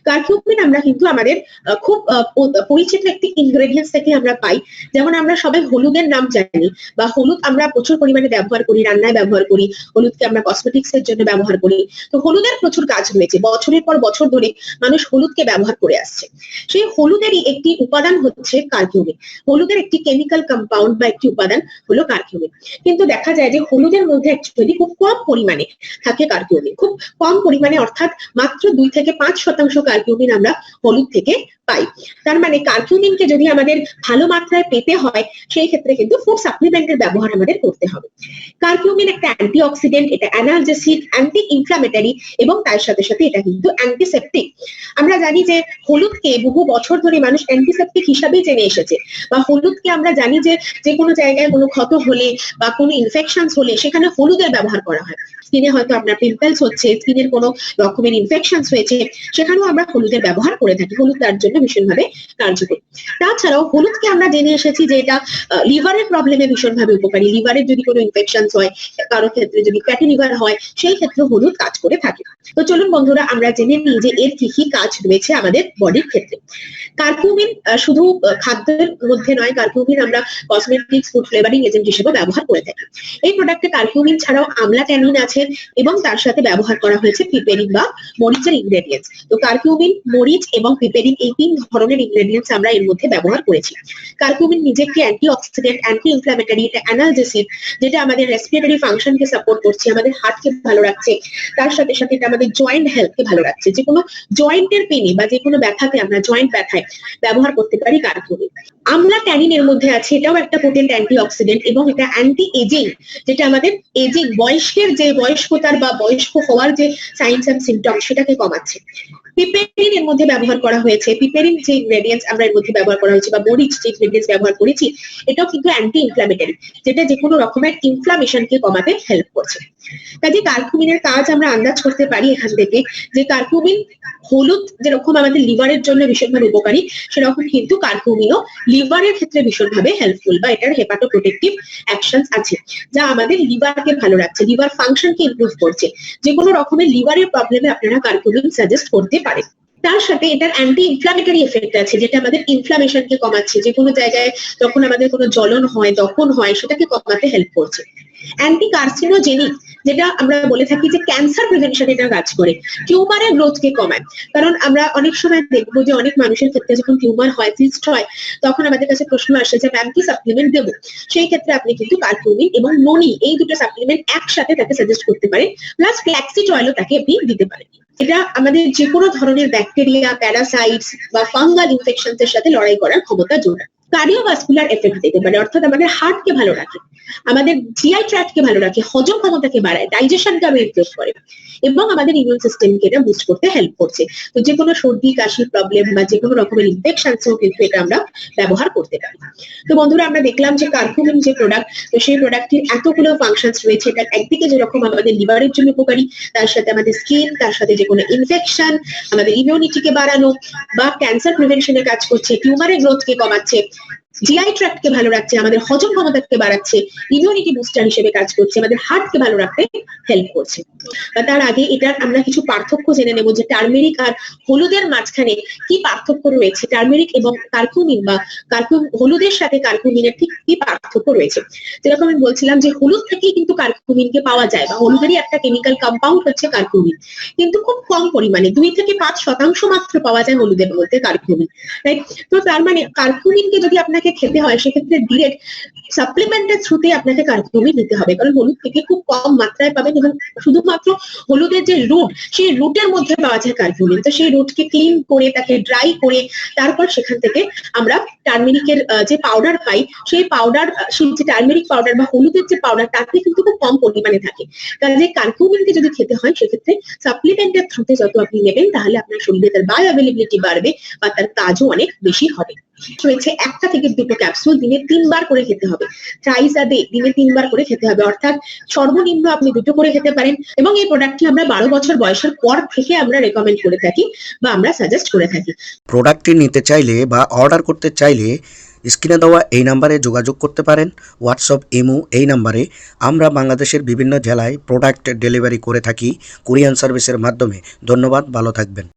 Curcumin আমরা কিন্তু আমাদের খুব পরিচিত একটি ইনগ্রেডিয়েন্টস থেকে আমরা পাই। যেমন আমরা সবাই হলুদের নাম জানি বা হলুদ আমরা প্রচুর পরিমাণে ব্যবহার করি, রান্নায় ব্যবহার করি, হলুদকে আমরা কসমেটিক্স এর জন্য ব্যবহার করি। তো হলুদের প্রচুর কাজ রয়েছে, বছরের পর বছর ধরে মানুষ হলুদকে ব্যবহার করে আসছে। সেই হলুদেরই একটি উপাদান হচ্ছে কারকিউমিন। হলুদের একটি কেমিক্যাল কম্পাউন্ড বা একটি উপাদান হলো কারকিউমিন। কিন্তু দেখা যায় যে হলুদের মধ্যে অ্যাকচুয়ালি খুব কম পরিমাণে থাকে কারকিউমিন, খুব কম পরিমাণে, অর্থাৎ মাত্র 2 থেকে 5% কারকিউমিন আমরা হলুদ থেকে পাই। তার মানে কারকিউমিনকে যদি আমাদের ভালো মাত্রায় পেতে হয় সেই ক্ষেত্রে কিন্তু ফুড সাপ্লিমেন্টের ব্যবহার আমাদের করতে হবে। কারকিউমিন একটা অ্যান্টিঅক্সিডেন্ট, এটা অ্যানালজেসিক, অ্যান্টি ইনফ্লামেটরি এবং তার সাথে সাথে এটা কিন্তু অ্যান্টিসেপটিক। আমরা জানি যে হলুদকে বহু বছর ধরে মানুষ অ্যান্টিসেপটিক হিসাবেই জেনে এসেছে, বা হলুদকে আমরা জানি যে যে কোনো জায়গায় কোনো ক্ষত হলে বা কোনো ইনফেকশনস হলে সেখানে হলুদের ব্যবহার করা হয়। স্কিনে হয়তো আপনার পিম্পলস হচ্ছে, স্কিনের কোনো রকমের ইনফেকশনস হয়েছে, সেখানেও আমরা হলুদের ব্যবহার করে থাকি। হলুদ তার জন্য ভীষণভাবে কার্যকরী। তাছাড়াও হলুদকে আমরা জেনে এসেছি যে এটা লিভারের প্রবলেমে ভীষণভাবে উপকারী। লিভারের যদি কোনো ইনফেকশনস হয়, কারো ক্ষেত্রে যদি ফ্যাটি লিভার হয়, সেই ক্ষেত্রে হলুদ কাজ করে থাকে। তো চলুন বন্ধুরা আমরা জেনে নিই যে এর কি কি কাজ রয়েছে আমাদের বডির ক্ষেত্রে। কারকিউমিন শুধু খাদ্যের মধ্যে নয়, কারকিউমিন আমরা কসমেটিক্স, ফুড ফ্লেভারিং এজেন্ট হিসেবে ব্যবহার করে থাকি। এই প্রোডাক্টে কারকিউমিন ছাড়াও আমলা ট্যানিন আছে এবং তার সাথে ব্যবহার করা হয়েছে পিপেরিন বা মরিচের ইনগ্রেডিয়েন্টস। তো কারকিউমিন, মরিচ এবং পিপেরিন এই 3 ধরনের ইনগ্রেডিয়েন্টস আমরা এর মধ্যে ব্যবহার করেছি। কারকিউমিন নিজে একটি অ্যান্টিঅক্সিডেন্ট, অ্যান্টি ইনফ্লামেটরি, এটা অ্যানালজেসিক, যেটা আমাদের রেসপিরেটরি ফাংশনকে সাপোর্ট করছে, আমাদের হার্টকে ভালো রাখছে। তার সাথে সাথে এটা আমাদের জয়েন্ট হেলথকে ভালো রাখছে। যে কোনো জয়েন্টের পেনে বা যে কোনো ব্যথাতে আমরা জয়েন্ট ব্যথায় ব্যবহার করতে পারি কারকিউমিন। আমলা ট্যানিন এর মধ্যে আছে, এটাও একটা পোটেন্ট অ্যান্টিঅক্সিডেন্ট এবং এটা অ্যান্টি এজিং, যেটা আমাদের এজিং, বয়স্কের যে বয়স্কতার বা বয়স্ক হওয়ার যে সাইনস এন্ড সিমটম সেটাকে কমাচ্ছে। পিপেরিন এর মধ্যে ব্যবহার করা হয়েছে, পিপেরিন যে ইনগ্রেডিয়েন্টস আমরা এর মধ্যে ব্যবহার করা হয়েছে বা মরিচ যে ইনগ্রেডিয়েন্টস ব্যবহার করেছি, এটাও কিন্তু অ্যান্টি ইনফ্লামেটরি, যেটা যে কোনো রকমের ইনফ্লামেশনকে কমাতে হেল্প করছে। কাজে কারকিউমিনের কাজ আমরা আন্দাজ করতে পারি এখান থেকে যে কারকিউমিন, হলুদ যেরকম আমাদের লিভারের জন্য ভীষণভাবে উপকারী, সেরকম কিন্তু কারকিউমিনও লিভারের ক্ষেত্রে ভীষণভাবে হেল্পফুল, বা এটার হেপাটো প্রোটেক্টিভ অ্যাকশনস আছে যা আমাদের লিভারকে ভালো রাখছে, লিভার ফাংশনকে ইমপ্রুভ করছে। যে কোনো রকমের লিভারের প্রবলেমে আপনারা কারকিউমিন সাজেস্ট করতে পারেন। তার সাথে এটার অ্যান্টি ইনফ্লামেটরি এফেক্ট আছে, যেটা আমাদের ইনফ্লামেশনকে কমাচ্ছে। যে কোনো জায়গায় যখন আমাদের কোনো জ্বলন হয়, দহন হয়, সেটাকে কমাতে হেল্প করছে। অ্যান্টি কার্সিনোজেনিক, যেটা আমরা বলে থাকি যে ক্যান্সার প্রিভেনশন এটা কাজ করে, টিউমারের গ্রোথকে কমায়। কারণ আমরা অনেক সময় দেখবো যে অনেক মানুষের ক্ষেত্রে যখন টিউমার হয়, সিস্ট হয়, তখন আমাদের কাছে প্রশ্ন আসে যে ম্যাম কি সাপ্লিমেন্ট দেবো। সেই ক্ষেত্রে আপনি কিন্তু কারকিউমিন এবং ননি এই দুটো সাপ্লিমেন্ট একসাথে তাকে সাজেস্ট করতে পারেন, প্লাস ফ্ল্যাক্সিড অয়েলও তাকে আপনি দিতে পারেন। এটা আমাদের যে কোনো ধরনের ব্যাকটেরিয়া, প্যারাসাইটস বা ফাঙ্গাল ইনফেকশনস এর সাথে লড়াই করার ক্ষমতা যোগায়। কার্ডিওভাস্কুলার এফেক্ট দিতে পারে, অর্থাৎ আমাদের হার্টকে ভালো রাখে, আমাদের জিআই ট্র্যাক্টকে ভালো রাখে, হজম ক্ষমতাকে বাড়ায়, ডাইজেশনকে আরো ইমপ্রুভ করে এবং আমাদের ইমিউন সিস্টেমকে এটা বুস্ট করতে হেল্প করছে। তো যে কোনো সর্দি কাশির প্রবলেম বা যে কোনো রকমের ইনফেকশনসেও কিন্তু এটা আমরা ব্যবহার করতে পারি। তো বন্ধুরা আমরা দেখলাম যে কারকিউমিন যে প্রোডাক্ট, তো সেই প্রোডাক্টের এতগুলো ফাংশনস রয়েছে। এটা একদিকে যেরকম আমাদের লিভারের জন্য উপকারী, তার সাথে আমাদের স্কিন, তার সাথে যে কোনো ইনফেকশন, আমাদের ইমিউনিটিকে বাড়ানো বা ক্যান্সার প্রিভেনশনে কাজ করছে, টিউমারের গ্রোথকে কমাচ্ছে, জিআই ট্র্যাক্টকে ভালো রাখছে, আমাদের হজম ক্ষমতাকে বাড়াচ্ছে, ইমিউনিটি বুস্টার হিসেবে কাজ করছে, আমাদের হার্টকে ভালো রাখতে হেল্প করছে। তার আগে এটার আমরা কিছু পার্থক্য জেনে নেব যে টার্মেরিক আর হলুদের মাঝখানে কি পার্থক্য রয়েছে, টার্মেরিক এবং কারকিউমিন বা হলুদের সাথে কারকিউমিনের ঠিক কি পার্থক্য রয়েছে। যেরকম আমি বলছিলাম যে হলুদ থেকেই কিন্তু কারকিউমিনকে পাওয়া যায়, বা হলুদেরই একটা কেমিক্যাল কম্পাউন্ড হচ্ছে কারকিউমিন, কিন্তু খুব কম পরিমাণে 2 থেকে 5% মাত্র পাওয়া যায় হলুদের মধ্যে কারকিউমিন, রাইট। তো তার মানে কারকিউমিনকে যদি আপনাকে খেতে হয় সেক্ষেত্রে ডিরেক্ট সাপ্লিমেন্টের থ্রুতে আপনাকে কারকিউমিন নিতে হবে, কারণ হলুদ থেকে খুব কম মাত্রায় পাবেন এবং শুধুমাত্র হলুদের যে রুট, সেই রুটের মধ্যে পাওয়া যায় কারকিউমিন। তো সেই রুটকে ক্লিন করে তাকে ড্রাই করে তারপর সেখান থেকে আমরা টার্মেরিকের যে পাউডার পাই, সেই পাউডার, সেই যে টার্মেরিক পাউডার বা হলুদের যে পাউডার, তাতে কিন্তু খুব কম পরিমাণে থাকে। কাজে কারকিউমিনকে যদি খেতে হয় সেক্ষেত্রে সাপ্লিমেন্টের থ্রুতে যত আপনি নেবেন, তাহলে আপনার শরীরে তার বায়ো অ্যাভেলেবিলিটি বাড়বে বা তার কাজও অনেক বেশি হবে। রয়েছে 1 থেকে 2 ক্যাপসুল দিনে 3 বার করে খেতে হবে, থ্রাইস আ ডে, দিনে 3 বার করে খেতে হবে, অর্থাৎ সর্বনিম্ন আপনি 2 করে খেতে পারেন। এবং এই প্রোডাক্টটি আমরা 12 বছর বয়সের পর থেকে আমরা রেকমেন্ড করে থাকি বা আমরা সাজেস্ট করে থাকি। প্রোডাক্টটি নিতে চাইলে বা অর্ডার করতে চাইলে স্ক্রিনে দেওয়া এই নাম্বারে যোগাযোগ করতে পারেন, হোয়াটসঅ্যাপ, ইমো এই নাম্বারে। আমরা বাংলাদেশের বিভিন্ন জেলায় প্রোডাক্ট ডেলিভারি করে থাকি কুরিয়ার সার্ভিসের মাধ্যমে। ধন্যবাদ, ভালো থাকবেন।